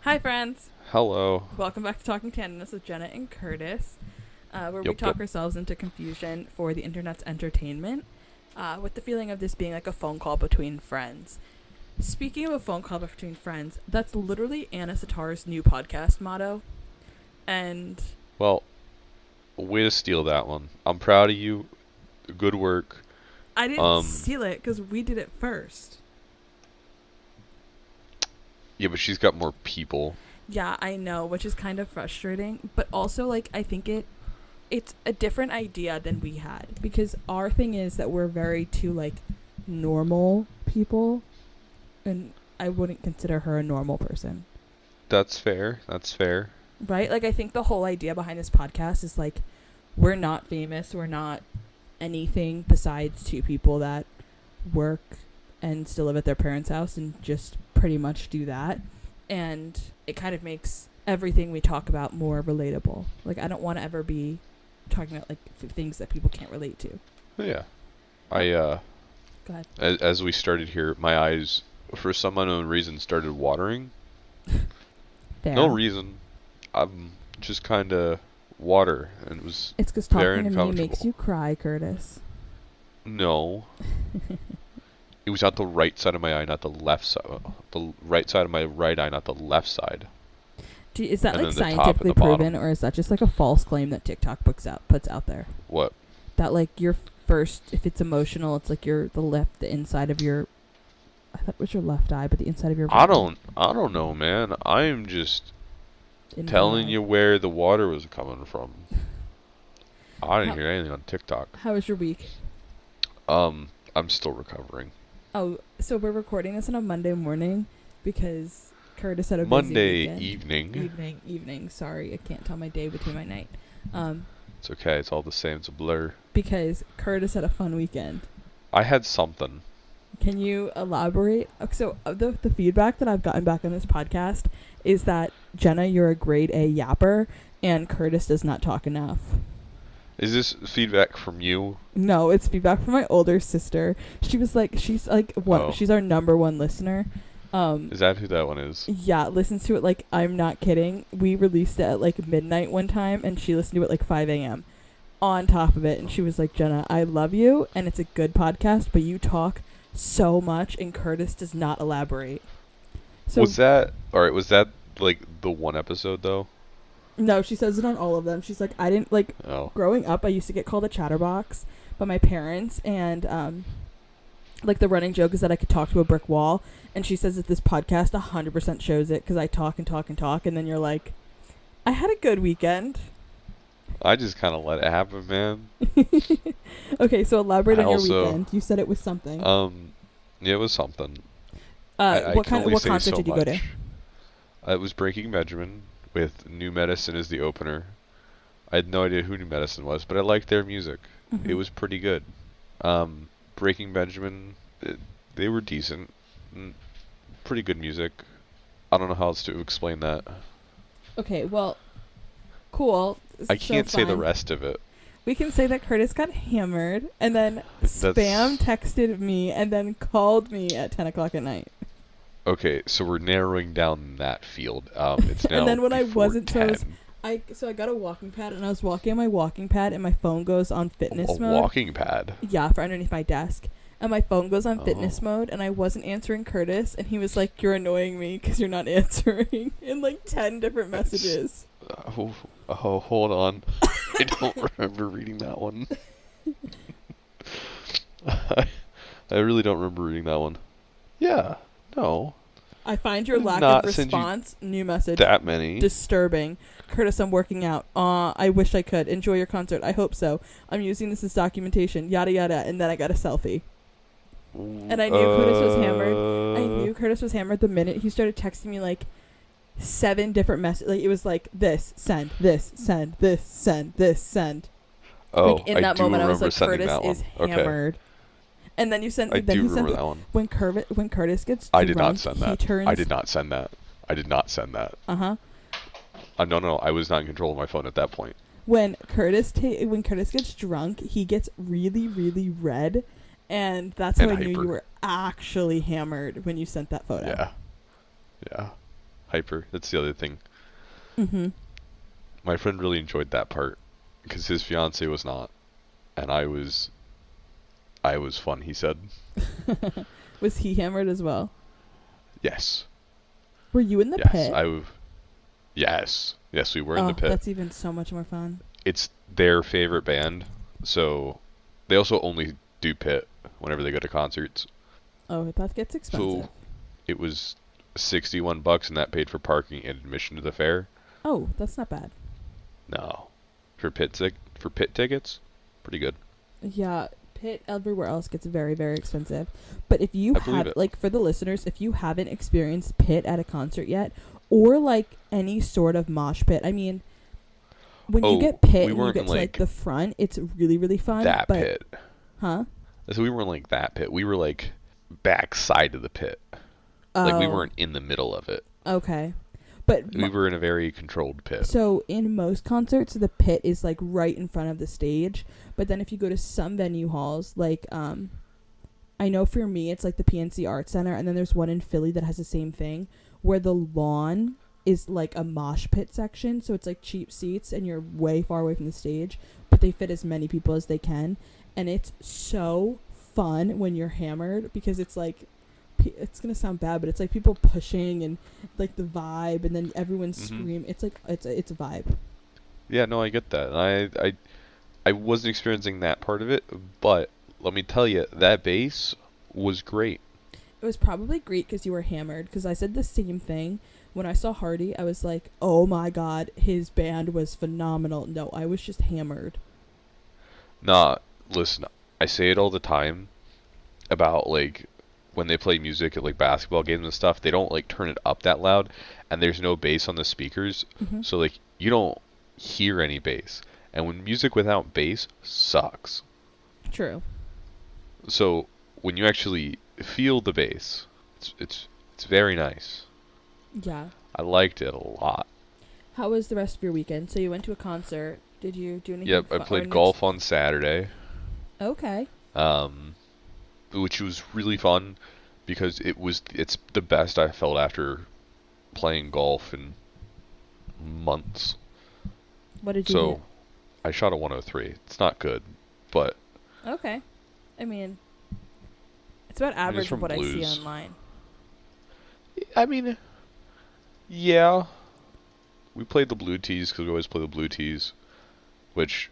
Hi, friends. Hello. Welcome back to Talking Tandemness with Jenna and Curtis, where we Yep, talk yep. ourselves into confusion for the internet's entertainment, with the feeling of this being like a phone call between friends. Speaking of a phone call between friends, that's literally Anna Sitar's new podcast motto. And Well, way to steal that one. I'm proud of you. Good work. I didn't Um, steal it because we did it first. yeah, but she's got more people. Yeah, I know, which is kind of frustrating, but also like I think it's a different idea than we had, because our thing is that we're very too like normal people, and I wouldn't consider her a normal person, That's fair. That's fair. right? Like I think the whole idea behind this podcast is like we're not famous, we're not anything besides two people that work and still live at their parents' house and just pretty much do that. And it kind of makes everything we talk about more relatable. Like, I don't want to ever be talking about, like, things that people can't relate to. Yeah. Go ahead. As we started here, my eyes, for some unknown reason, started watering. There. No reason. I'm just kind of water, and it was It's because very talking to me uncomfortable. makes you cry, Curtis. No. It was out the right side of my eye, not the left side. The right side of my right eye, not the left side. Is that, And like, then the top and scientifically the bottom. proven, or is that just, like, a false claim that TikTok puts out there? What? That, like, your first, if it's emotional, it's, like, the inside of your, I thought it was your left eye, but the inside of your I don't know, man. I'm just telling you where the water was coming from. I didn't hear anything on TikTok. How was your week? I'm still recovering. Oh, so we're recording this on a Monday morning because Curtis had a busy Monday weekend. Evening. Sorry, I can't tell my day between my night. It's okay. It's all the same. It's a blur. Because Curtis had a fun weekend. I had something. Can you elaborate? So the feedback that I've gotten back on this podcast is that Jenna, you're a grade A yapper, and Curtis does not talk enough. Is this feedback from you? No, it's feedback from my older sister. She's our number one listener. Is that who that one is? Yeah, listens to it like I'm not kidding. We released it at like midnight one time, and she listened to it like 5 a.m. on top of it, and she was like, Jenna, I love you, and it's a good podcast, but you talk so much, and Curtis does not elaborate. So Was that like the one episode though? No, she says it on all of them. She's like, I didn't like Oh. growing up. I used to get called a chatterbox by my parents, and like the running joke is that I could talk to a brick wall. And she says that this podcast 100% shows it because I talk and talk and talk, and then you're like, I had a good weekend. I just kind of let it happen, man. Okay, so elaborate on your also- weekend. You said it was something. Yeah, it was something. I What can only say concert so did you go to? much. It was Breaking Benjamin with New Medicine as the opener. I had no idea who New Medicine was, but I liked their music. Mhm. It was pretty good. Breaking Benjamin, they were decent. Pretty good music. I don't know how else to explain that. Okay, well, cool. I can't say the fine. rest of it. We can say that Curtis got hammered, and then That's- Spam texted me, and then called me at 10 o'clock at night. Okay, so we're narrowing down that field. It's now And then when I before wasn't, so I was- 10. I got a walking pad, and I was walking on my walking pad, and my phone goes on fitness A mode. walking pad. Yeah, for underneath my desk. And my phone goes on fitness Oh. mode, and I wasn't answering Curtis, and he was like, you're annoying me because you're not answering, in like 10 different messages. Oh, hold on. I don't remember reading that one. I really don't remember reading that one. Yeah, no. I find your lack Not of send you response, new message, That many. disturbing. Curtis, I'm working out. I wish I could. Enjoy your concert. I hope so. I'm using this as documentation. Yada, yada. And then I got a selfie. And I knew Curtis was hammered. I knew Curtis was hammered the minute he started texting me like 7 different messages. Like, it was like this, send, this, send, this, send, this, send. Oh, Like, in I that do moment, I was remember like, sending Curtis that one. is Okay. hammered. And then you sent. I then do he sent remember that one. when Curtis gets I drunk, did not send he that. turns. I did not send that. I did not send that. Uh-huh. No, I was not in control of my phone at that point. When Curtis gets drunk, he gets really, really red, and that's how And I knew hyper. you were actually hammered when you sent that photo. Yeah. hyper. That's the other thing. Mm-hmm. My friend really enjoyed that part because his fiance was not, and I was fun. He said, Was he hammered as well? yes, Were you in the yes, pit? yes, we were in Oh, the pit. that's even so much more fun. It's their favorite band, so they also only do pit whenever they go to concerts. Oh, that gets expensive. So it was $61, and that paid for parking and admission to the fair. Oh, that's not bad. No, for pit tickets, pretty good. Yeah, pit everywhere else gets very, very expensive. But if you I believe have, it. like, for the listeners, if you haven't experienced pit at a concert yet, or like any sort of mosh pit, I mean, when you get pit we and you weren't get to like like the front, it's really, really fun. that but, pit. Huh? So we weren't like that pit. We were like backside of the pit. Like we weren't in the middle of it. Okay. But We were in a very controlled pit. so in most concerts, the pit is like right in front of the stage. But then if you go to some venue halls, like I know for me it's like the PNC Arts Center, and then there's one in Philly that has the same thing, where the lawn is like a mosh pit section, so it's like cheap seats and you're way far away from the stage, but they fit as many people as they can, and it's so fun when you're hammered because it's like, it's gonna sound bad, but it's like people pushing and like the vibe, and then everyone's screaming. It's like it's a vibe. Yeah, no, I get that. I wasn't experiencing that part of it, but let me tell you, that bass was great. It was probably great because you were hammered, because I said the same thing when I saw Hardy. I was like, oh my god, his band was phenomenal. No, I was just hammered. Nah, listen, I say it all the time about like when they play music at like basketball games and stuff, they don't like turn it up that loud, and there's no bass on the speakers, so like you don't hear any bass. And when music without bass sucks. True. So when you actually feel the bass, it's very nice. Yeah. I liked it a lot. How was the rest of your weekend? So you went to a concert. Did you do anything? Yep, I played golf on Saturday. Okay. Which was really fun because it's the best I felt after playing golf in months. What did you hit? I shot a 103. It's not good, but Okay. I mean, it's about average of what Blues. I see online. I mean, yeah. We played the blue tees because we always play the blue tees, which,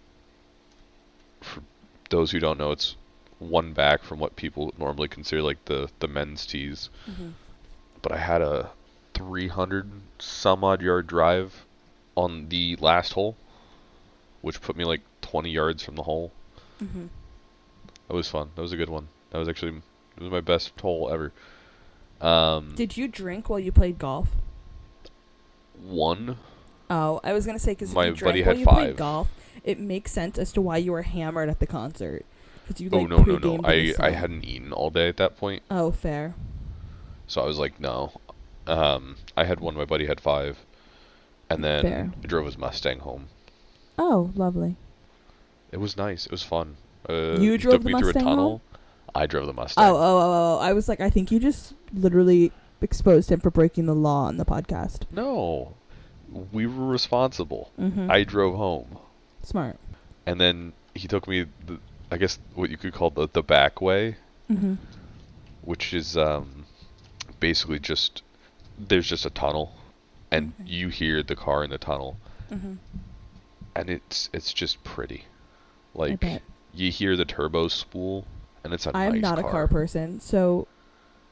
for those who don't know, it's one back from what people normally consider like the men's tees. But I had a 300 some odd yard drive on the last hole, which put me like 20 yards from the hole. That was fun. That was a good one. That was actually, it was my best hole ever. Did you drink while you played golf? One. Oh, I was gonna say, because if My you buddy drank had while you 5. played golf, it makes sense as to why you were hammered at the concert. Because you like Oh no. pre-gamed in the I sun. hadn't eaten all day at that point, Oh, fair. so I was like, no. I had 1. My buddy had 5, and then Fair. I drove his Mustang home. Oh, lovely. It was nice. It was fun. You He drove took the me through a Mustang tunnel. home? I drove the Mustang. Oh. I was like, I think you just literally exposed him for breaking the law on the podcast. No, we were responsible. Mm-hmm. I drove home, Smart. and then he took me, I guess what you could call the back way, which is basically just, there's just a tunnel, and you hear the car in the tunnel, and it's just pretty. I Like, bet. you hear the turbo spool, and it's a I'm nice not car. a car person, so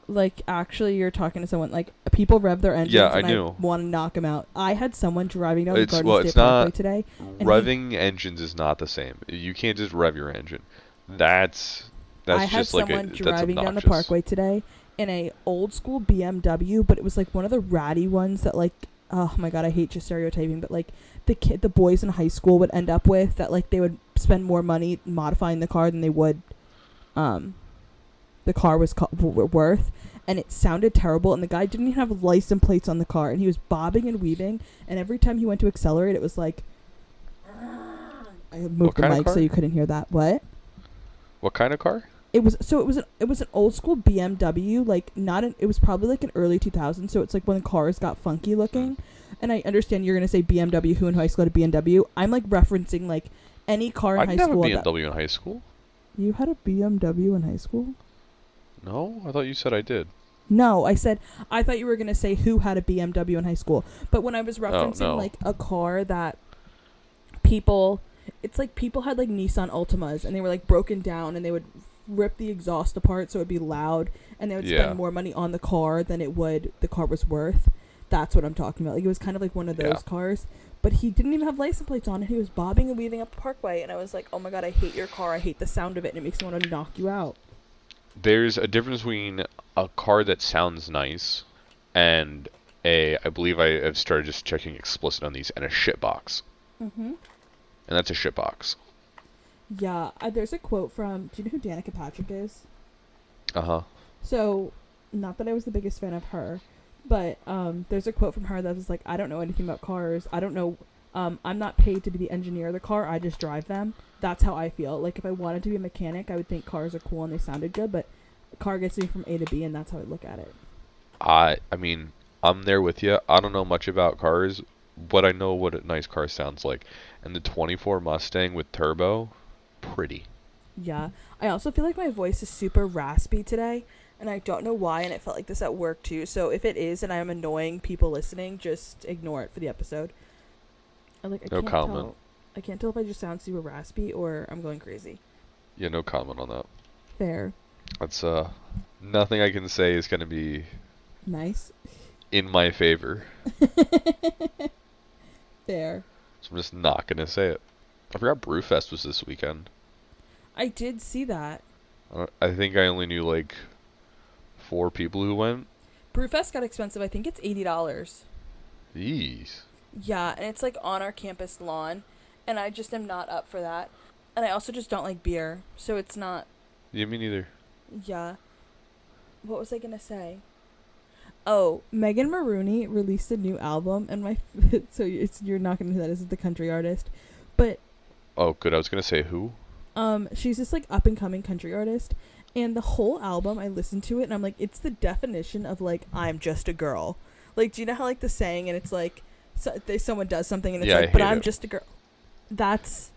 like actually you're talking to someone, like people rev their engines Yeah, I and knew. I want to knock them out. I had someone driving down the It's Garden State it's Parkway not today. And revving engines is not the same. You can't just rev your engine. That's I had just like someone that's driving down the obnoxious. Parkway today in a old school BMW, but it was like one of the ratty ones that like, oh my god, I hate just stereotyping, but like the boys in high school would end up with, that like they would spend more money modifying the car than they would the car was worth, and it sounded terrible, and the guy didn't even have license plates on the car, and he was bobbing and weaving, and every time he went to accelerate it was like, I moved the mic so you couldn't hear that. What What kind of car? It was an old school BMW, like it was probably like an early 2000s, so it's like when cars got funky looking. And I understand you're gonna say BMW. Who in high school had a BMW? I'm like referencing like any car in I high didn't have school. a BMW in high school. You had a BMW in high school? No, I thought you said I did. No, I thought you were gonna say who had a BMW in high school. But when I was referencing no. like a car that it's like people had like Nissan Altimas and they were like broken down and they would rip the exhaust apart so it'd be loud and they would spend more money on the car than the car was worth. That's what I'm talking about. Like it was kind of like one of those cars, but he didn't even have license plates on, and he was bobbing and weaving up the parkway, and I was like, oh my god, I hate your car. I hate the sound of it, and it makes me want to knock you out. There's a difference between a car that sounds nice and I believe I have started just checking explicit on these, and a shitbox. Mm-hmm. And that's a shitbox. Yeah, there's a quote from, do you know who Danica Patrick is? Uh-huh. So, not that I was the biggest fan of her, but there's a quote from her that was like, I don't know anything about cars. I don't know. I'm not paid to be the engineer of the car. I just drive them. That's how I feel. Like, if I wanted to be a mechanic, I would think cars are cool and they sounded good, but a car gets me from A to B, and that's how I look at it. I mean, I'm there with you. I don't know much about cars, but I know what a nice car sounds like. And the 24 Mustang with turbo, pretty. Yeah. I also feel like my voice is super raspy today, and I don't know why, and it felt like this at work too. So if it is and I am annoying people listening, just ignore it for the episode. No comment. I can't tell if I just sound super raspy or I'm going crazy. Yeah, no comment on that. Fair. That's nothing I can say is gonna be nice in my favor. Fair. So I'm just not gonna say it. I forgot Brewfest was this weekend. I did see that. I think I only knew like 4 people who went. Brewfest got expensive. I think it's $80. Jeez. Yeah, and it's like on our campus lawn, and I just am not up for that. And I also just don't like beer, so it's not. Yeah, me neither. Yeah. What was I gonna say? Oh, Megan Maroney released a new album, and you're not gonna know who that is the country artist, but. Oh, good. I was gonna say who. She's this like up and coming country artist, and the whole album I listened to it, and I'm like, it's the definition of like I'm just a girl. Like, do you know how like the saying, and it's like. Someone does something and it's like, but I'm just a girl. That's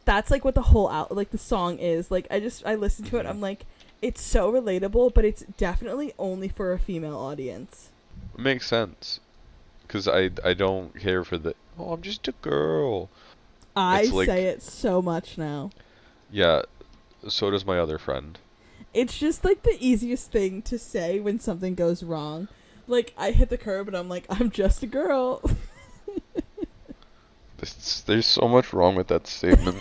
like what the whole like the song is. Like I listen to it. I'm like, it's so relatable, but it's definitely only for a female audience. It makes sense, because I don't care for the I'm just a girl. I say it so much now. Yeah, so does my other friend. It's just like the easiest thing to say when something goes wrong. Like, I hit the curb and I'm like, I'm just a girl. There's so much wrong with that statement.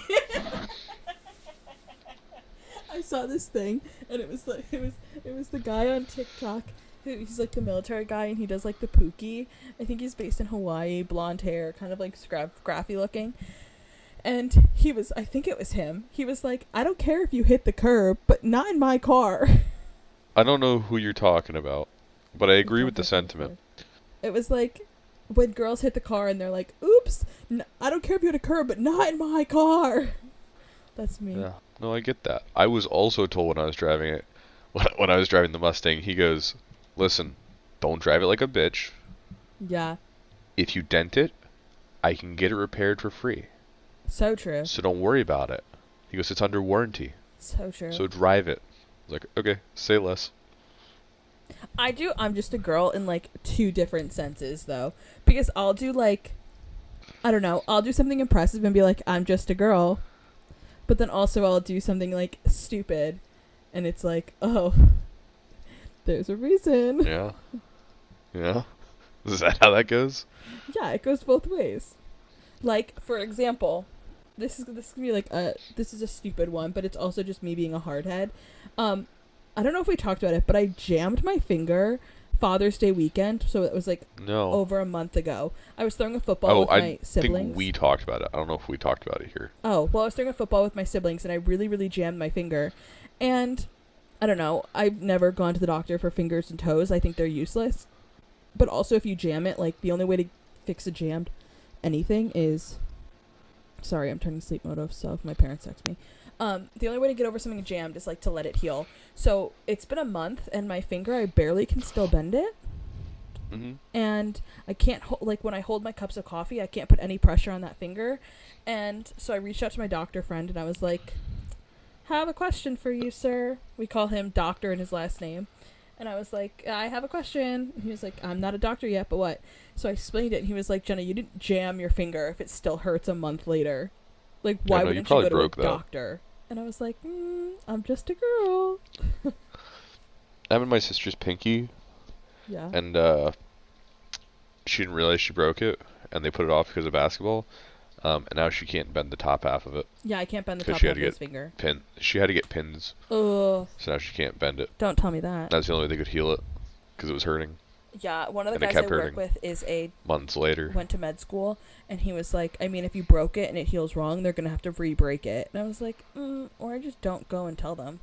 I saw this thing, and it was like, it was the guy on TikTok. He's like the military guy, and he does like the Pookie. I think he's based in Hawaii, blonde hair, kind of like scruffy looking. And I think it was him. He was like, I don't care if you hit the curb, but not in my car. I don't know who you're talking about. But I agree with the sentiment. It was like when girls hit the car and they're like, oops, I don't care if you hit a curb, but not in my car. That's me. Yeah. No, I get that. I was also told when I was driving it, when I was driving the Mustang, he goes, listen, don't drive it like a bitch. Yeah. If you dent it, I can get it repaired for free. So true. So don't worry about it. He goes, it's under warranty. So true. So drive it. I was like, okay, say less. I'm just a girl in like 2 different senses though, because I'll do like, I don't know, I'll do something impressive and be like, I'm just a girl, but then also I'll do something like stupid and it's like, oh, there's a reason. Yeah. Is that how that goes? Yeah, it goes both ways. Like, for example, this is gonna be like this is a stupid one, but it's also just me being a hardhead. I don't know if we talked about it, but I jammed my finger Father's Day weekend, so it was like over a month ago. I was throwing a football with my siblings. I think we talked about it. I don't know if we talked about it here. Oh, well, I was throwing a football with my siblings, and I really, really jammed my finger. And I don't know, I've never gone to the doctor for fingers and toes. I think they're useless. But also, if you jam it, like, the only way to fix a jammed anything is... Sorry, I'm turning sleep mode off, so if my parents text me. The only way to get over something jammed is like to let it heal. So it's been a month, and my finger, I barely can still bend it. Mm-hmm. And I can't like when I hold my cups of coffee, I can't put any pressure on that finger. And so I reached out to my doctor friend, and I was like, "Have a question for you, sir." We call him Doctor in his last name. And I was like, "I have a question." And he was like, "I'm not a doctor yet, but what?" So I explained it, and he was like, "Jenna, you didn't jam your finger if it still hurts a month later. Like, why no, wouldn't you go to a that. doctor?" And I was like, "I'm just a girl." I'm in my sister's pinky, Yeah. and she didn't realize she broke it, and they put it off because of basketball. And now she can't bend the top half of it. Yeah, I can't bend the 'Cause top she half had of to his finger. She had to get pins, Ugh. so now she can't bend it. Don't tell me that. That's the only way they could heal it, because it was hurting. Yeah, one of the And it guys I kept work hurting. with is Months later. went to med school, and he was like, I mean, if you broke it and it heals wrong, they're gonna have to re-break it. And I was like, or I just don't go and tell them.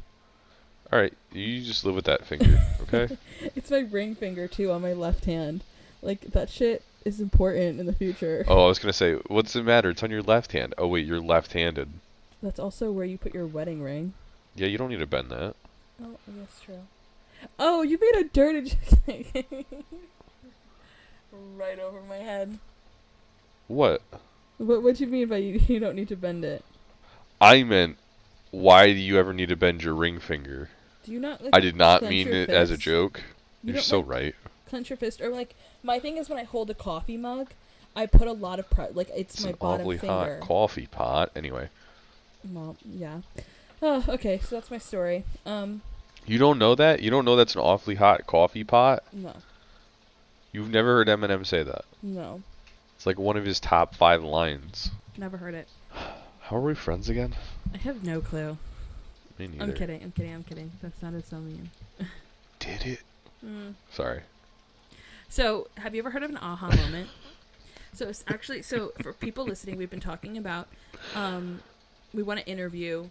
All right, you just live with that finger, okay? It's my ring finger too on my left hand. Like, that shit is important in the future. Oh, I was gonna say, what's the matter? It's on your left hand. Oh wait, you're left-handed. That's also where you put your wedding ring. Yeah, you don't need to bend that. Oh, that's true. Oh, you made a dirty right over my head. What? What you mean by you don't need to bend it? I meant, why do you ever need to bend your ring finger? Do you not? Like, I did not clench mean your it as a fist? joke. You You're don't, so like, right. clench your fist, or like my thing is when I hold a coffee mug, I put a lot of like it's It's my an bottom awfully finger. hot coffee pot. Anyway. Well, yeah. Oh, okay. So that's my story. You don't know that? You don't know that's an awfully hot coffee pot? No, You've never heard Eminem say that. no, It's like one of his top 5 lines. never heard it. How are we friends again? I have no clue. Me neither. I'm kidding. That sounded so mean. Did it? Sorry. So, have you ever heard of an aha moment? So, it's actually, for people listening, we've been talking about, we want to interview,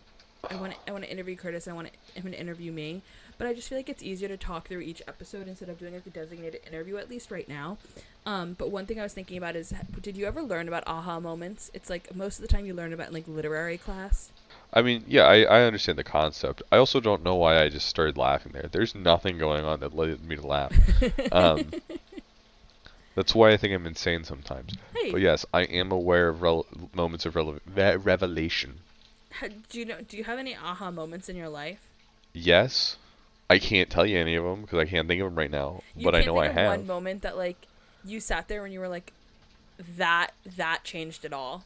I want to interview Curtis, I want him to interview me, but I just feel like it's easier to talk through each episode instead of doing like a designated interview, at least right now. But one thing I was thinking about is, did you ever learn about aha moments? It's like, most of the time you learn about in like literary class. I mean, yeah, I understand the concept. I also don't know why I just started laughing there. There's nothing going on that led me to laugh. That's why I think I'm insane sometimes. Hey. But yes, I am aware of moments of revelation. Do you have any aha moments in your life? Yes. I can't tell you any of them because I can't think of them right now. But I know I You can't think of have. one moment that like you sat there and you were like, that changed it all.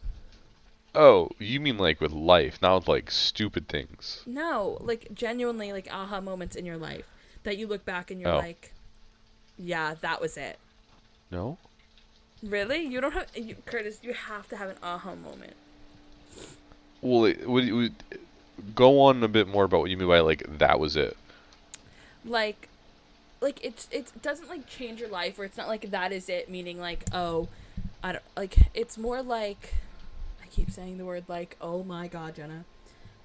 Oh, you mean like with life, not with like stupid things. No, like genuinely like aha moments in your life that you look back and you're like, yeah, that was it. No? Really? You don't have Curtis, you have to have an aha moment. Well, go on a bit more about what you mean by like that was it. Like it doesn't like change your life, or it's not like that is it, meaning like, oh, I don't like, it's more like, I keep saying the word like, oh my god, Jenna.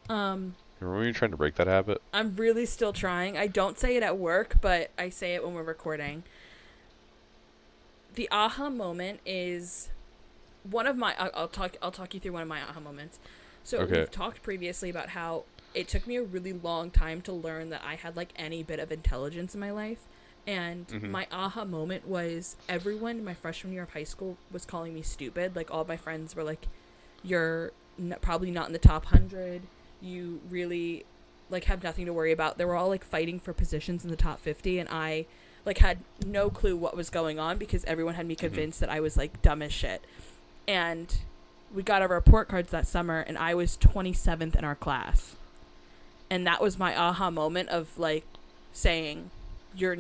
Remember when you were trying to break that habit? I'm really still trying. I don't say it at work, but I say it when we're recording. The aha moment is one of my I'll talk you through one of my aha moments. So Okay. We've talked previously about how it took me a really long time to learn that I had like any bit of intelligence in my life. And my aha moment was everyone in my freshman year of high school was calling me stupid. Like all my friends were like, you're probably not in the top 100. You really like have nothing to worry about. They were all like fighting for positions in the top 50, and I like had no clue what was going on because everyone had me convinced that I was like dumb as shit. And we got our report cards that summer, and I was 27th in our class. And that was my aha moment of like saying, you're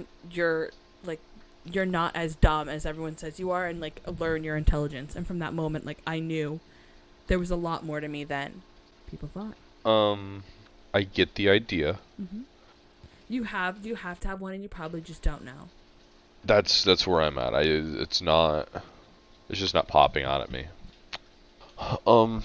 like, you're not as dumb as everyone says you are, and like learn your intelligence. And from that moment, like I knew there was a lot more to me than people thought. I get the idea. You have to have one, and you probably just don't know. That's where I'm at. It's just not popping out at me. I'm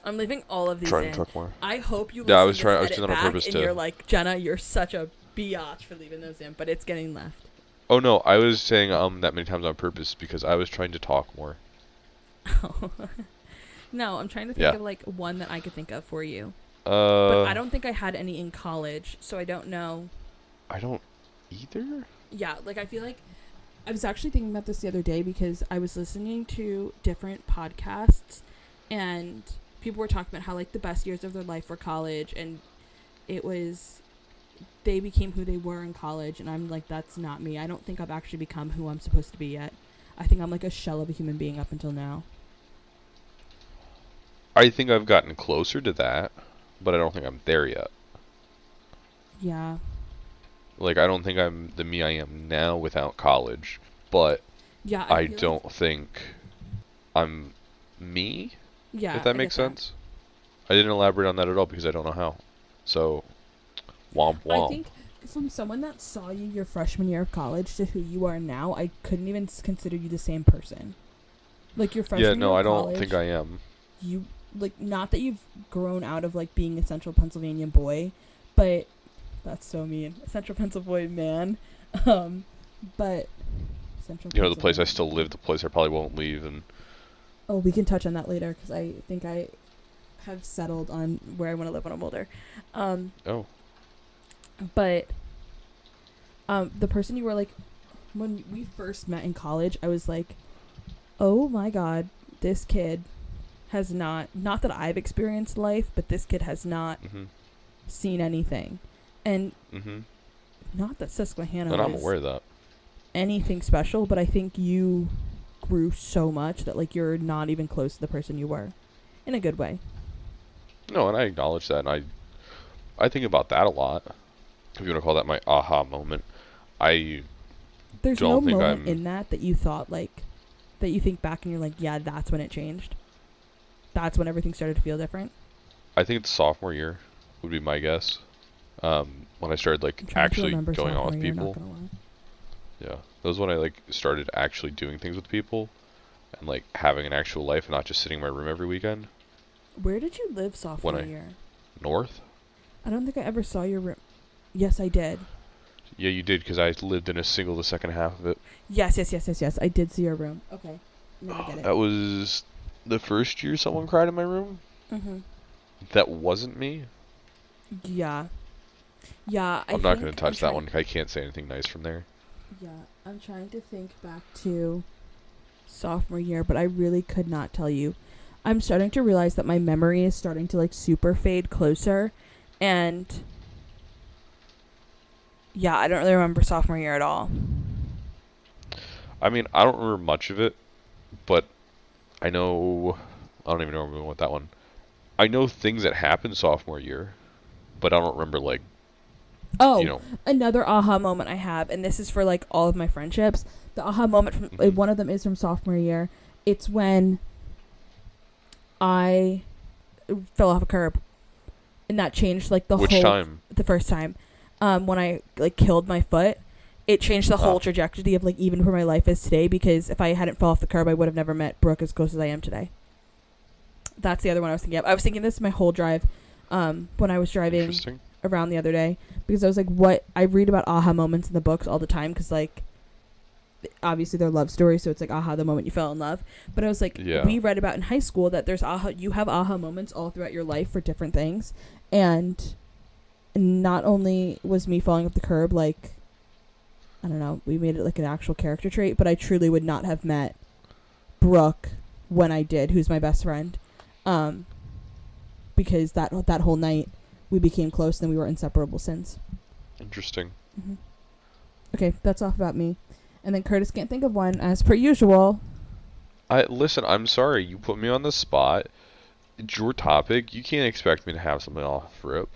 leaving all of these Trying in. to talk more. I hope you. Yeah, I listen was to this doing edit on back purpose and to. you're like, Jenna, you're such a biatch for leaving those in, but it's getting left. Oh no, I was saying that many times on purpose because I was trying to talk more. No, I'm trying to think Yeah. of like one that I could think of for you. But I Uh, don't think I had any in college, so I don't know. I don't either. Yeah, like I feel like I was actually thinking about this the other day because I was listening to different podcasts and people were talking about how like the best years of their life were college, and it was they became who they were in college, and I'm like, that's not me. I don't think I've actually become who I'm supposed to be yet. I think I'm like a shell of a human being up until now. I think I've gotten closer to that, but I don't think I'm there yet. Yeah. Like, I don't think I'm the me I am now without college, but Yeah, I feel don't think I'm me, yeah, if that I makes get that. sense. I didn't elaborate on that at all because I don't know how. So, womp I womp. think from someone that saw you your freshman year of college to who you are now, I couldn't even consider you the same person. Like your Yeah, freshman year no, of I don't college, think I am. you like not that you've grown out of like being a Central Pennsylvania boy, but that's so mean, a Central Pennsylvania man. Um, but Central You know, the place I Pennsylvania. still live, the place I probably won't leave, and Oh, we can touch on that later because I think I have settled on where I want to live when I'm older. oh, But the person you were like when we first met in college, I was like, oh my god, this kid has not that I've experienced life, but this kid has not mhm, seen anything. And mhm. not that Susquehanna And I'm was aware of that. anything special, but I think you grew so much that like you're not even close to the person you were. In a good way. No, and I acknowledge that, and I think about that a lot. If you want to call that my aha moment, I There's no don't think moment I'm. in that you thought like that you think back and you're like, yeah, that's when it changed. That's when everything started to feel different. I think it's sophomore year would be my guess. When I started like I'm trying to actually remember going on sophomore with year, not people. gonna lie. Yeah, that was when I like started actually doing things with people, and like having an actual life, and not just sitting in my room every weekend. Where did you live When sophomore I year? north. I don't think I ever saw your room. Yes, I did. Yeah, you did, because I lived in a single the second half of it. Yes. I did see your room. Okay. Now I get it. That was the first year someone cried in my room. Mm-hmm. That wasn't me. Yeah. Yeah, I'm not going to touch that one. I can't say anything nice from there. Yeah, I'm trying to think back to sophomore year, but I really could not tell you. I'm starting to realize that my memory is starting to like super fade closer, and yeah, I don't really remember sophomore year at all. I mean, I don't remember much of it, but I know. I don't even know where I'm going with that one. I know things that happened sophomore year, but I don't remember, like, Oh, you know. another aha moment I have, and this is for like all of my friendships. The aha moment from Mhm. one of them is from sophomore year. It's when I fell off a curb, and that changed like the Which whole time? the first time. When I like killed my foot, it changed the whole Ah. trajectory of like even where my life is today. Because if I hadn't fell off the curb, I would have never met Brooke as close as I am today. That's the other one I was thinking of. I was thinking this my whole drive, when I was driving Interesting. around the other day, because I was like, what I read about aha moments in the books all the time, because like obviously they're love stories, so it's like aha the moment you fell in love. But I was like, Yeah. we read about in high school that there's you have aha moments all throughout your life for different things, and not only was me falling off the curb like, I don't know, we made it like an actual character trait, but I truly would not have met Brooke when I did, who's my best friend, because that whole night we became close and we were inseparable since. Interesting. Mm-hmm. Okay, that's off about me. And then Curtis can't think of one, as per usual. Listen, I'm sorry. You put me on the spot. It's your topic. You can't expect me to have something off rip.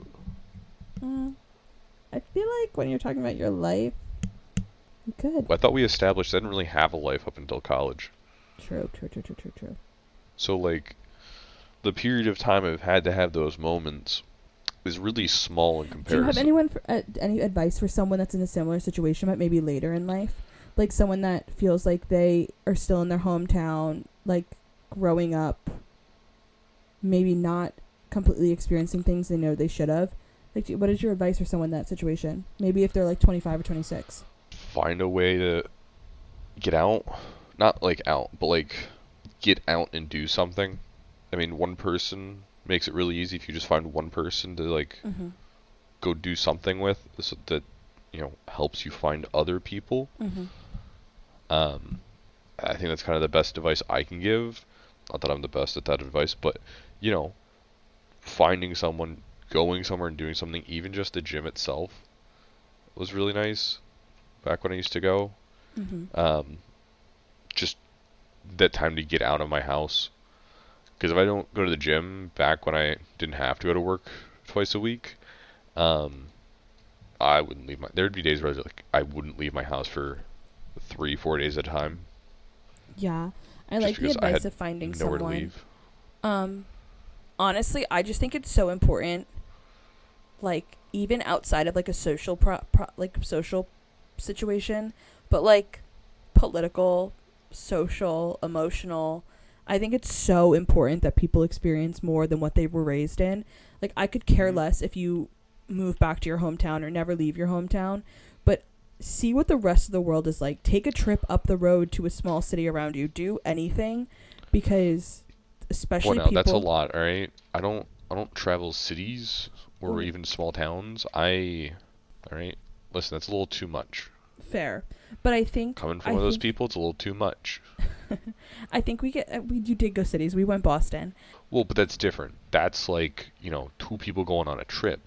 I feel like when you're talking about your life, you could. I thought we established I didn't really have a life up until college. True. So, like, the period of time I've had to have those moments is really small in Do comparison. you have anyone any advice for someone that's in a similar situation, but maybe later in life? Like someone that feels like they are still in their hometown, like growing up, maybe not completely experiencing things they know they should have. Like, what is your advice for someone in that situation? Maybe if they're like 25 or 26. Find a way to get out. Not like out, but like get out and do something. I mean, one person makes it really easy if you just find one person to like Mhm. go do something with, so that helps you find other people. Mhm. Um, I think that's kind of the best advice I can give. Not that I'm the best at that advice, but you know, finding someone, going somewhere and doing something, even just the gym itself, was really nice back when I used to go. Mhm. Um, just that time to get out of my house. Because if I don't go to the gym back when I didn't have to go to work twice a week, um, I wouldn't leave my. There would be days where I wouldn't leave my house for 3, 4 days at a time, Yeah. I just like the because I advice had of finding nowhere to someone. leave. Um, Honestly, I just think it's so important, like even outside of like a like social situation, but like political, social, emotional. I think it's so important that people experience more than what they were raised in. Like I could care Hmm. less if you move back to your hometown or never leave your hometown, but see what the rest of the world is like. Take a trip up the road to a small city around you. Do anything, because Well, especially now that's a people. lot. All right, I don't travel cities or Ooh, even small towns. All right, listen, that's a little too much. fair, but I think Coming from I one of those think people, it's a little too much. I think we do did go cities. We went Boston. Well, but that's different. That's like, two people going on a trip.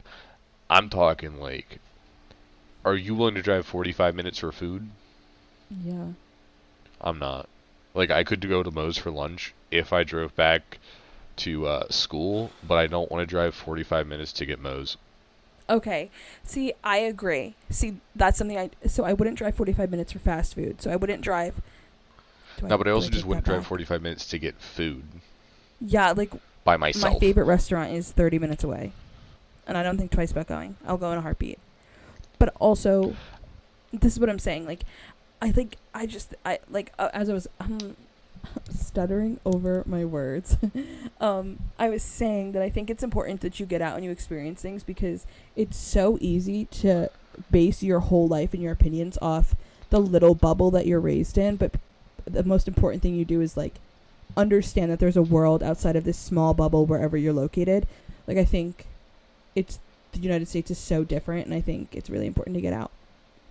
I'm talking like, are you willing to drive 45 minutes for food? Yeah. I'm not. Like, I could go to Moe's for lunch if I drove back to school, but I don't want to drive 45 minutes to get Moe's. Okay. See, I agree. See, that's something so I wouldn't drive 45 minutes for fast food. So I wouldn't drive. No, but I Do I also just take that wouldn't drive back? 45 minutes to get food Yeah, like by my myself. favorite restaurant is 30 minutes away. And I don't think twice about going. I'll go in a heartbeat. But also, this is what I'm saying. Like, I think I like as I was stuttering over my words. I was saying that I think it's important that you get out and you experience things, because it's so easy to base your whole life and your opinions off the little bubble that you're raised in. But the most important thing you do is like understand that there's a world outside of this small bubble wherever you're located. Like I think it's the United States is so different, and I think it's really important to get out.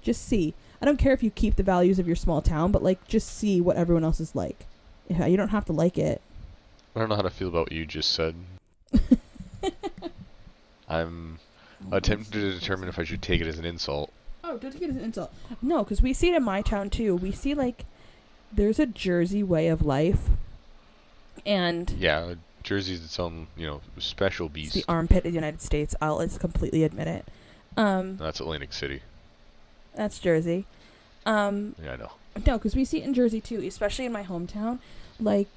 Just see. I don't care if you keep the values of your small town, but like just see what everyone else is like. Yeah, you don't have to like it. I don't know how to feel about what you just said. I'm attempting to determine if I should take it as an insult. Oh, don't take it as an insult. No, because we see it in my town too. We see like there's a Jersey way of life, and Yeah, Jersey's its own, special it's the beast. armpit of the United States. I'll just completely admit it. That's Atlantic City. That's Jersey. Um, Yeah, I know. no, because we see it in Jersey too, especially in my hometown. Like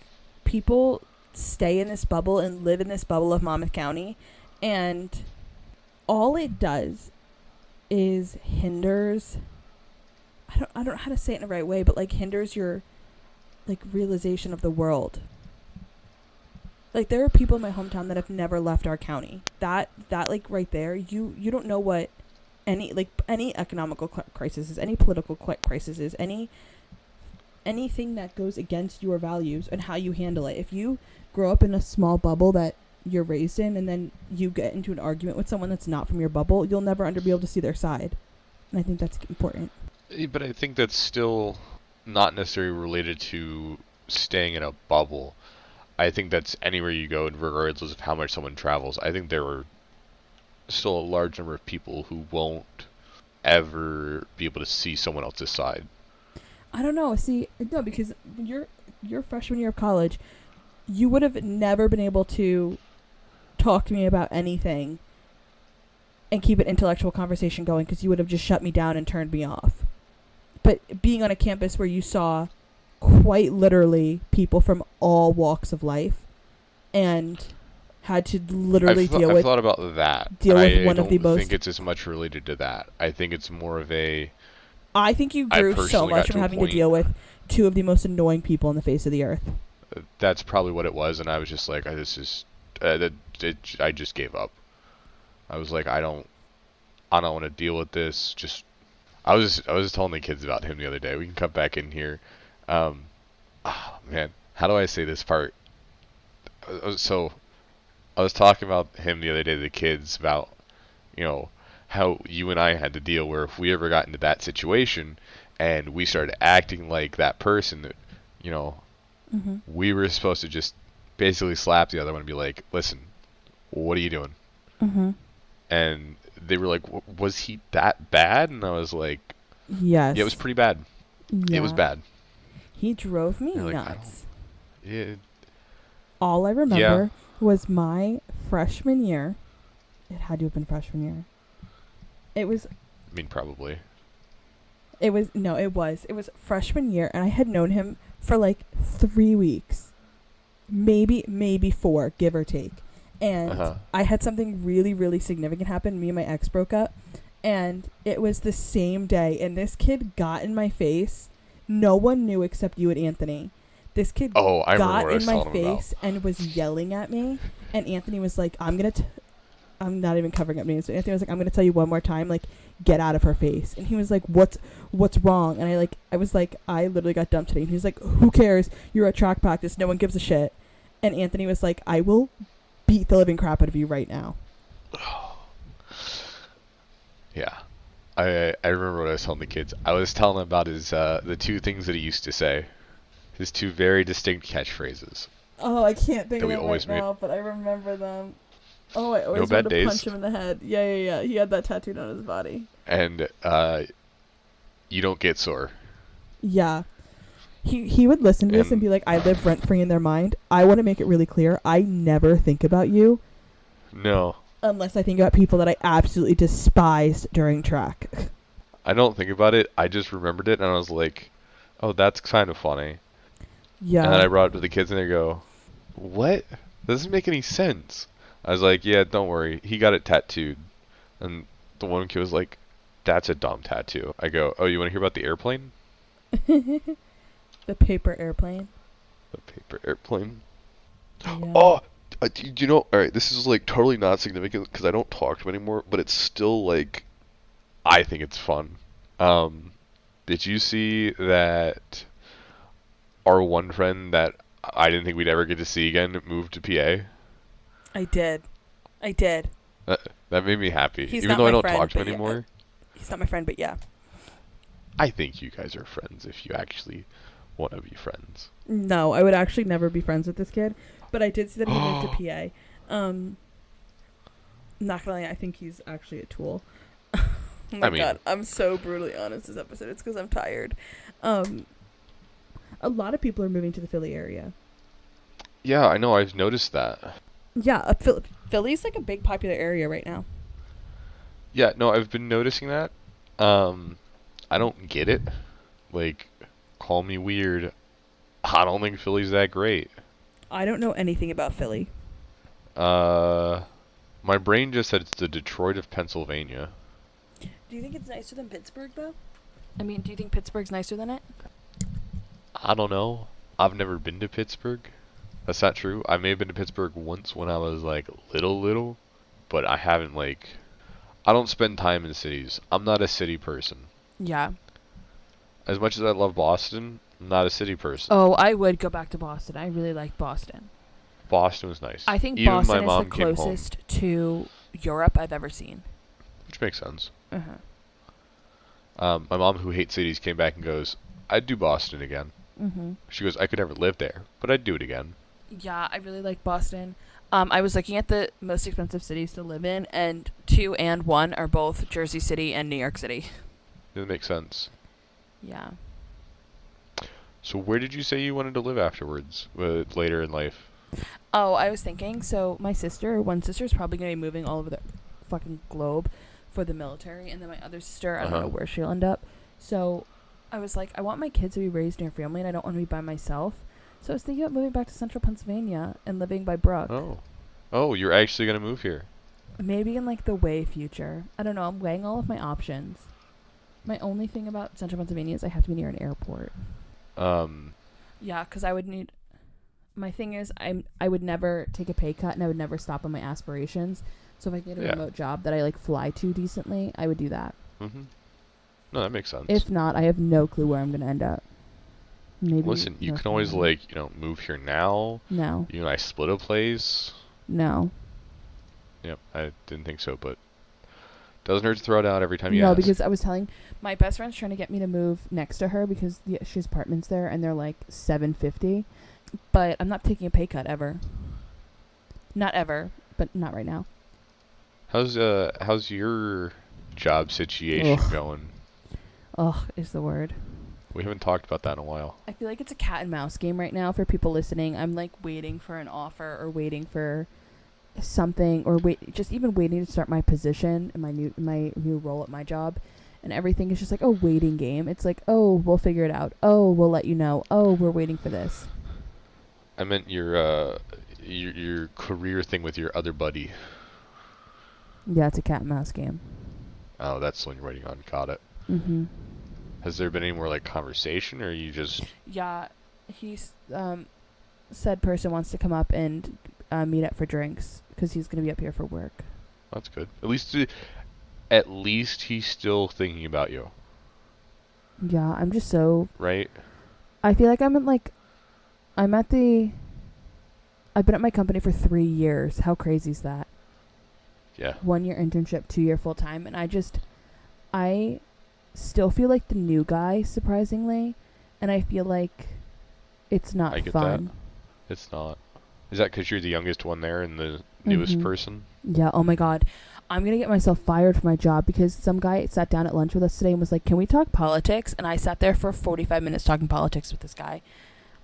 people stay in this bubble and live in this bubble of Monmouth County, and all it does is hinders. I don't know how to say it in the right way, but like hinders your like realization of the world. Like there are people in my hometown that have never left our county. That like right there, you don't know what any economical crisis is, any political crisis is, anything that goes against your values and how you handle it. If you grow up in a small bubble that you're raised in, and then you get into an argument with someone that's not from your bubble, you'll never be able to see their side. And I think that's important. But I think that's still not necessarily related to staying in a bubble. I think that's anywhere you go, and regardless of how much someone travels. I think there are still a large number of people who won't ever be able to see someone else's side. I don't know. See, no, because when your freshman year of college, you would have never been able to talk to me about anything and keep an intellectual conversation going, because you would have just shut me down and turned me off. But being on a campus where you saw quite literally people from all walks of life and had to literally I've thought about that, and I one of the don't most. think it's as much related to that. I think it's more of a. I think you I grew so personally much got from to a having to point. deal with two of the most annoying people on the face of the earth. That's probably what it was, and I was just like, this is. I just gave up. I was like, I don't want to deal with this. I was just telling the kids about him the other day. We can cut back in here. Oh man, how do I say this part? So I was talking about him the other day to the kids about, how you and I had to deal where if we ever got into that situation and we started acting like that person that, you know, Mm-hmm. we were supposed to just basically slap the other one and be like, listen, what are you doing? Mm-hmm. And they were like, was he that bad? And I was like, Yes. yeah, it was pretty bad. Yeah. It was bad. He drove me Like, nuts. Yeah. All I remember was my freshman year. It had to have been freshman year. It was. I mean, probably. It was no. It was freshman year, and I had known him for like 3 weeks, maybe 4, give or take. And I had something really, really significant happen. Me and my ex broke up, and it was the same day. And this kid got in my face. No one knew except you and Anthony. This kid got in my face and was yelling at me. And Anthony was like, I'm not even covering up names. But Anthony was like, I'm going to tell you one more time, like, get out of her face. And he was like, what's wrong? And I was like, I literally got dumped today. And he was like, who cares? You're at track practice. No one gives a shit. And Anthony was like, I will beat the living crap out of you right now. Yeah. I remember what I was telling the kids. I was telling them about his the 2 things that he used to say. His 2 very distinct catchphrases. Oh, I can't think of them right now, but I remember them. Oh, I always wanted to punch him in the head. Yeah. He had that tattooed on his body. And you don't get sore. Yeah. He would listen to this and be like, I live rent-free in their mind. I want to make it really clear. I never think about you. No. Unless I think about people that I absolutely despised during track. I don't think about it. I just remembered it, and I was like, oh, that's kind of funny. Yeah. And then I brought it to the kids, and they go, what? That doesn't make any sense. I was like, yeah, don't worry. He got it tattooed. And the one kid was like, that's a dumb tattoo. I go, oh, you want to hear about the airplane? The paper airplane. The paper airplane. Yeah. Oh, all right, this is like totally not significant because I don't talk to him anymore, but it's still like, I think it's fun. Did you see that our one friend that I didn't think we'd ever get to see again moved to PA? I did. That made me happy. He's Even though I don't talk to him anymore. He's not my friend, but yeah. I think you guys are friends if you actually want to be friends. No, I would actually never be friends with this kid. But I did see that he moved to PA. Not gonna lie, I think he's actually a tool. Oh my god, I'm so brutally honest this episode. It's because I'm tired. A lot of people are moving to the Philly area. Yeah, I know. I've noticed that. Yeah, Philly's like a big popular area right now. Yeah, no, I've been noticing that. I don't get it. Like, call me weird. I don't think Philly's that great. I don't know anything about Philly. My brain just said it's the Detroit of Pennsylvania. Do you think it's nicer than Pittsburgh, though? I mean, do you think Pittsburgh's nicer than it? I don't know. I've never been to Pittsburgh. That's not true. I may have been to Pittsburgh once when I was, like, little. But I haven't, like... I don't spend time in cities. I'm not a city person. Yeah. As much as I love Boston, I'm not a city person. Oh, I would go back to Boston. I really like Boston. Boston was nice. I think Even Boston my mom is the closest to Europe I've ever seen. Which makes sense. Uh-huh. My mom, who hates cities, came back and goes, I'd do Boston again. Mm-hmm. She goes, I could never live there, but I'd do it again. Yeah, I really like Boston. I was looking at the most expensive cities to live in, and 2 and 1 are both Jersey City and New York City. That makes sense. Yeah. So where did you say you wanted to live afterwards, later in life? Oh, I was thinking, so one sister is probably going to be moving all over the fucking globe for the military, and then my other sister, I don't know where she'll end up. So I was like, I want my kids to be raised near family, and I don't want to be by myself. So I was thinking about moving back to central Pennsylvania and living by Brook. Oh, you're actually going to move here? Maybe in, like, the way future. I don't know. I'm weighing all of my options. My only thing about central Pennsylvania is I have to be near an airport. Yeah, because I would need... My thing is, I would never take a pay cut, and I would never stop on my aspirations. So if I get a remote job that I, like, fly to decently, I would do that. Mm-hmm. No, that makes sense. If not, I have no clue where I'm going to end up. Maybe Listen, you North can always, Carolina. like, move here now. No. You and I split a place. No. Yep, I didn't think so, but doesn't hurt to throw it out every time you No, ask. because I was telling my best friend's trying to get me to move next to her because she has apartments there and they're like $750. But I'm not taking a pay cut ever. Not ever, but not right now. How's your job situation Ugh. going? Ugh is the word. We haven't talked about that in a while. I feel like it's a cat and mouse game right now for people listening. I'm like waiting for an offer or waiting for something or just even waiting to start my position in my new role at my job, and everything is just like a waiting game. It's like, oh, we'll figure it out. Oh, we'll let you know. Oh, we're waiting for this. I meant your career thing with your other buddy. Yeah, it's a cat and mouse game. Oh, that's the one you're waiting on. Got it. Mhm. Has there been any more like conversation, or you just? Yeah, he's said person wants to come up and meet up for drinks because he's gonna be up here for work. That's good. At least he's still thinking about you, Yeah, I'm just so. right? I feel like I've been at my company for 3 years. How crazy is that? Yeah. 1 year internship, 2 year full time, and I still feel like the new guy, surprisingly, and I feel like it's not I get fun. that. It's not. Is that because you're the youngest one there and the newest person? Yeah. Oh my God, I'm gonna get myself fired from my job because some guy sat down at lunch with us today and was like, "Can we talk politics?" And I sat there for 45 minutes talking politics with this guy,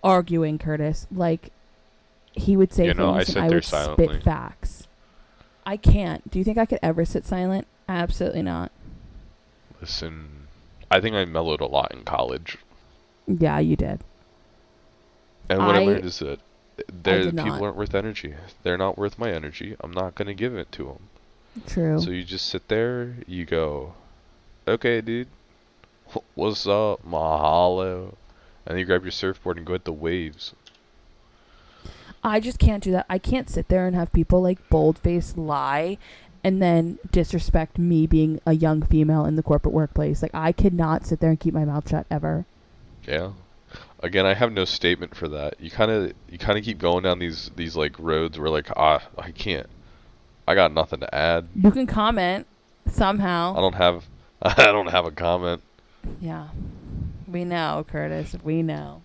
arguing. Curtis, like, he would say I things sit and I there would silently. spit facts. I can't. Do you think I could ever sit silent? Absolutely not. Listen, I think I mellowed a lot in college. Yeah, you did. And what I I learned is that did people not. aren't worth energy. They're not worth my energy. I'm not going to give it to them. True. So you just sit there, you go, okay, dude, what's up, mahalo? And then you grab your surfboard and go hit the waves. I just can't do that. I can't sit there and have people like bold-faced lie and then disrespect me being a young female in the corporate workplace. Like, I could not sit there and keep my mouth shut ever. Yeah. Again, I have no statement for that. You kind of keep going down these like roads where like, I can't. I got nothing to add. You can comment somehow. I don't have a comment. Yeah. We know, Curtis. We know.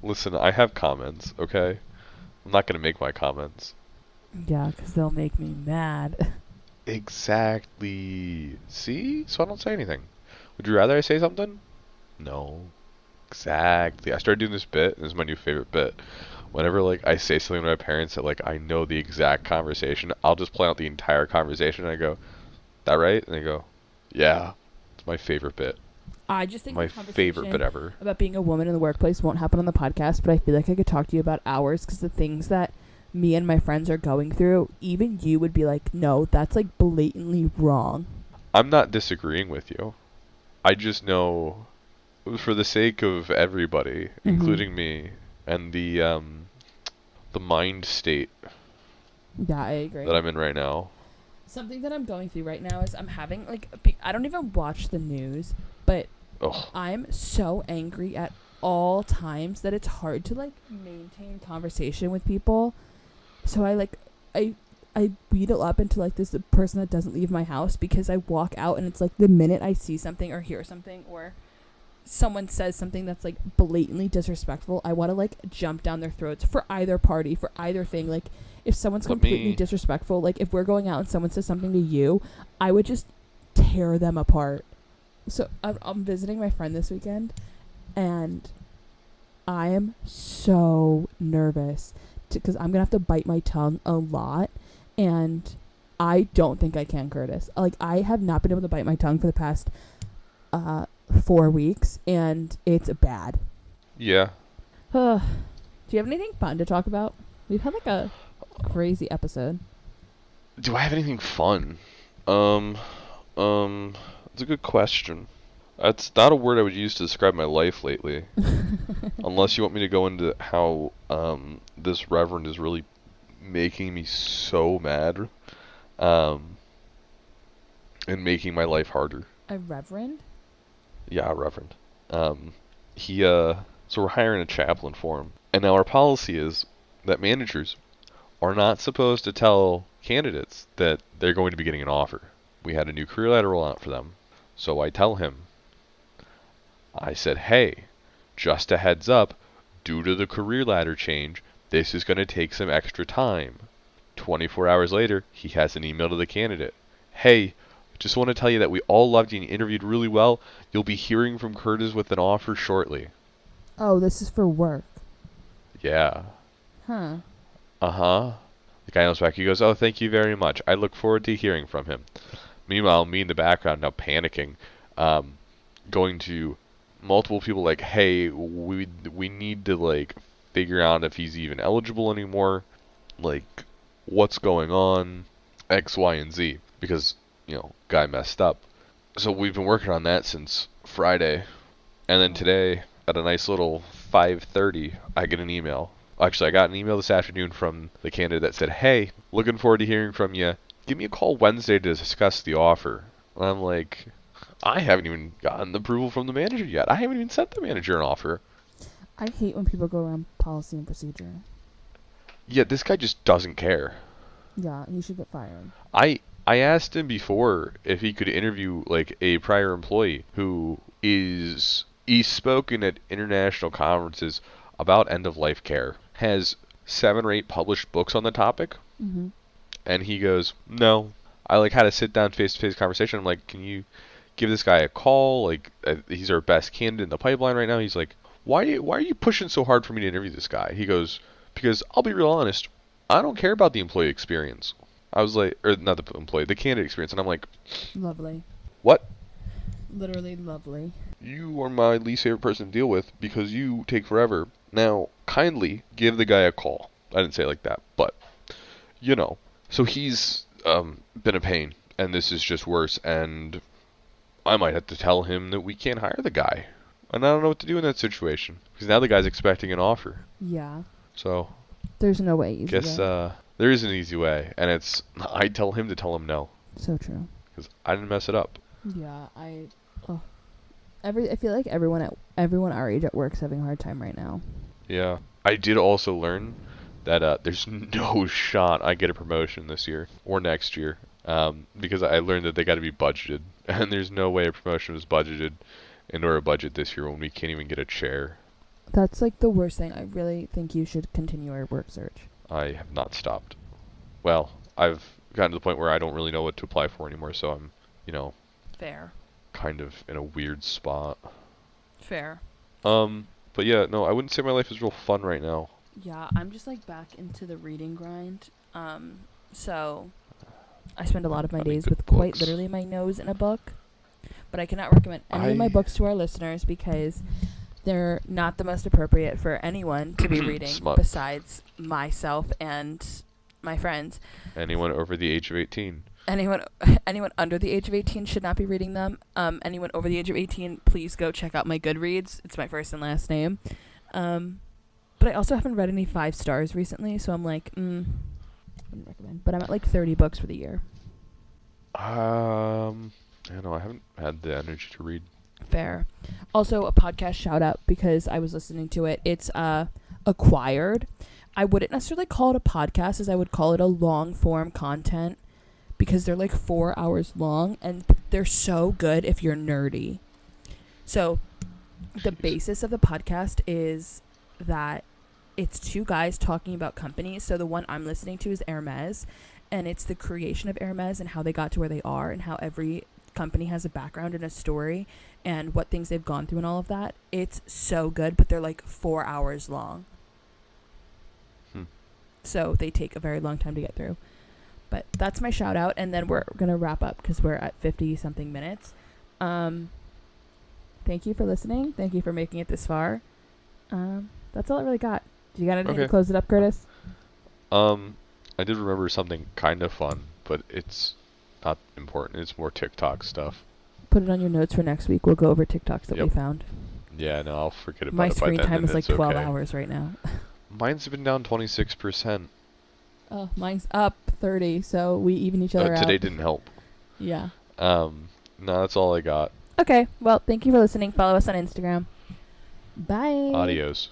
Listen, I have comments, okay? I'm not going to make my comments. Yeah, because they'll make me mad. Exactly. See? So I don't say anything. Would you rather I say something? No. Exactly. I started doing this bit. This is my new favorite bit. Whenever like I say something to my parents that like I know the exact conversation, I'll just plan out the entire conversation and I go, "That right?" And they go, "Yeah." It's my favorite bit. I just think My the conversation favorite bit ever. about being a woman in the workplace won't happen on the podcast, but I feel like I could talk to you about hours because the things that me and my friends are going through, even you would be like, no, that's like blatantly wrong. I'm not disagreeing with you. I just know, for the sake of everybody, including me, and the mind state Yeah, I agree. that I'm in right now. Something that I'm going through right now is I'm having like I don't even watch the news, but Ugh. I'm so angry at all times that it's hard to like maintain conversation with people. So I wheedle up into like this person that doesn't leave my house because I walk out and it's like the minute I see something or hear something or someone says something that's like blatantly disrespectful, I want to like jump down their throats for either party, for either thing. Like, if someone's completely disrespectful, like if we're going out and someone says something to you, I would just tear them apart. So I'm visiting my friend this weekend, and I am so nervous because I'm gonna have to bite my tongue a lot, and I don't think I can, Curtis. Like, I have not been able to bite my tongue for the past 4 weeks, and it's bad. Yeah. Do you have anything fun to talk about? We've had like a crazy episode. Do I have anything fun? It's a good question. That's not a word I would use to describe my life lately. Unless you want me to go into how this reverend is really making me so mad, and making my life harder. A reverend? Yeah, reverend. He So we're hiring a chaplain for him. And now our policy is that managers are not supposed to tell candidates that they're going to be getting an offer. We had a new career ladder roll out for them. So I tell him, I said, hey, just a heads up, due to the career ladder change, this is going to take some extra time. 24 hours later, he has an email to the candidate. Hey, just want to tell you that we all loved you and you interviewed really well. You'll be hearing from Curtis with an offer shortly. Oh, this is for work. Yeah. Huh. Uh-huh. The guy emails back. He goes, oh, thank you very much. I look forward to hearing from him. Meanwhile, me in the background now panicking, going to multiple people like, hey, we need to, like, figure out if he's even eligible anymore. Like, what's going on? X, Y, and Z. Because, guy messed up. So we've been working on that since Friday. And then today, at a nice little 5:30, I get an email. Actually, I got an email this afternoon from the candidate that said, hey, looking forward to hearing from you. Give me a call Wednesday to discuss the offer. And I'm like, I haven't even gotten the approval from the manager yet. I haven't even sent the manager an offer. I hate when people go around policy and procedure. Yeah, this guy just doesn't care. Yeah, he should get fired. I asked him before if he could interview, like, a prior employee who he's spoken at international conferences about end-of-life care, has 7 or 8 published books on the topic, and he goes, no. I, like, had a sit-down face-to-face conversation. I'm like, can you give this guy a call? Like, he's our best candidate in the pipeline right now. He's like, why are you pushing so hard for me to interview this guy? He goes, because I'll be real honest, I don't care about the employee experience. I was like, or not the employee, the candidate experience. And I'm like, lovely. What? Literally lovely. You are my least favorite person to deal with because you take forever. Now, kindly give the guy a call. I didn't say it like that, but, So he's been a pain, and this is just worse, and I might have to tell him that we can't hire the guy. And I don't know what to do in that situation, because now the guy's expecting an offer. Yeah. So, there's no way easy guess there is an easy way, and it's I tell him to tell him no. So true. Because I didn't mess it up. Yeah, I feel like everyone our age at work's having a hard time right now. Yeah. I did also learn that there's no shot I get a promotion this year or next year, because I learned that they got to be budgeted, and there's no way a promotion was budgeted into our budget this year when we can't even get a chair. That's like the worst thing. I really think you should continue our work search. I have not stopped. Well, I've gotten to the point where I don't really know what to apply for anymore, so I'm, Fair. kind of in a weird spot. Fair. But yeah, no, I wouldn't say my life is real fun right now. Yeah, I'm just like back into the reading grind. So I spend a lot of my days with quite literally my nose in a book. But I cannot recommend any of my books to our listeners because they're not the most appropriate for anyone to be reading besides myself and my friends. Anyone over the age of 18. Anyone under the age of 18 should not be reading them. Anyone over the age of 18, please go check out my Goodreads. It's my first and last name. But I also haven't read any 5 stars recently, so I'm like, wouldn't recommend. But I'm at like 30 books for the year. I haven't had the energy to read. Fair. Also, a podcast shout out because I was listening to it. It's Acquired. I wouldn't necessarily call it a podcast as I would call it a long form content because they're like 4 hours long and they're so good if you're nerdy. So the basis of the podcast is that it's 2 guys talking about companies. So the one I'm listening to is Hermes, and it's the creation of Hermes and how they got to where they are and how every company has a background and a story and what things they've gone through and all of that. It's so good, but they're like 4 hours long. So they take a very long time to get through. But that's my shout out, and then we're going to wrap up because we're at 50 something minutes. Thank you for listening. Thank you for making it this far. That's all I really got. Do you got anything to close it up, Curtis? I did remember something kind of fun, but it's not important. It's more TikTok stuff. Put it on your notes for next week. We'll go over TikToks that we found. Yeah, no, I'll forget about my it by then. My screen time is like 12 okay. hours right now. Mine's been down 26%. Oh, mine's up 30, so we even each other out. Today didn't help. Yeah. No, that's all I got. Okay, well, thank you for listening. Follow us on Instagram. Bye. Adios.